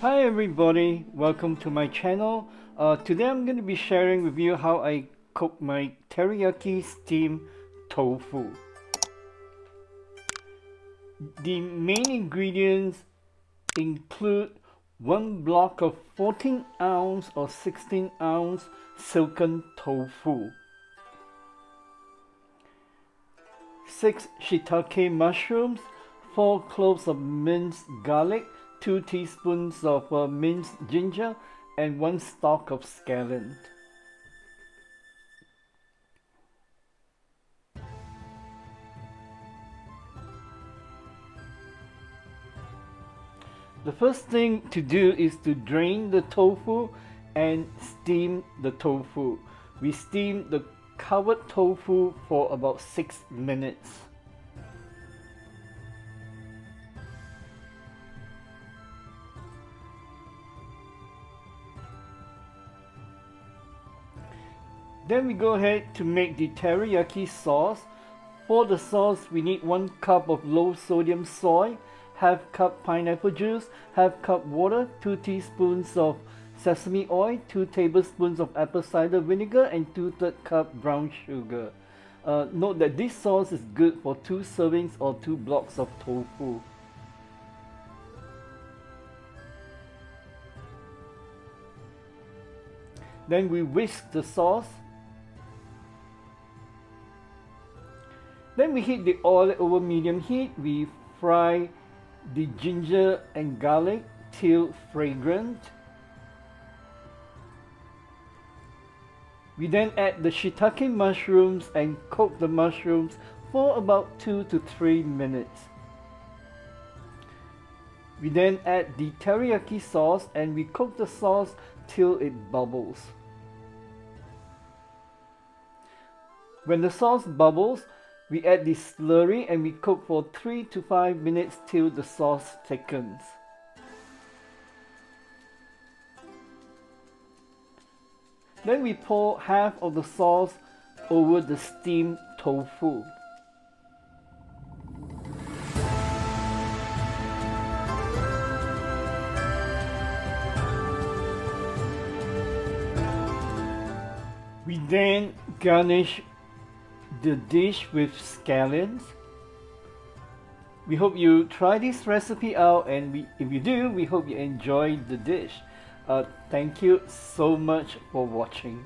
Hi everybody, welcome to my channel. Today I'm going to be sharing with you how I cook my teriyaki steamed tofu. The main ingredients include one block of 14 ounce or 16 ounce silken tofu, 6 shiitake mushrooms, 4 cloves of minced garlic, 2 teaspoons of minced ginger, and 1 stalk of scallion. The first thing to do is to drain the tofu and steam the tofu. We steam the covered tofu for about 6 minutes. Then we go ahead to make the teriyaki sauce. For the sauce, we need 1 cup of low sodium soy, half cup pineapple juice, half cup water, 2 teaspoons of sesame oil, 2 tablespoons of apple cider vinegar, and 2/3 cup brown sugar. Note that this sauce is good for 2 servings or 2 blocks of tofu. Then we whisk the sauce. Then we heat the oil over medium heat. We fry the ginger and garlic till fragrant. We then add the shiitake mushrooms and cook the mushrooms for about 2 to 3 minutes. We then add the teriyaki sauce and we cook the sauce till it bubbles. When the sauce bubbles, we add the slurry and we cook for 3 to 5 minutes till the sauce thickens. Then we pour half of the sauce over the steamed tofu. We then garnish the dish with scallions. We hope you try this recipe out, and if you do, we hope you enjoy the dish. Thank you so much for watching.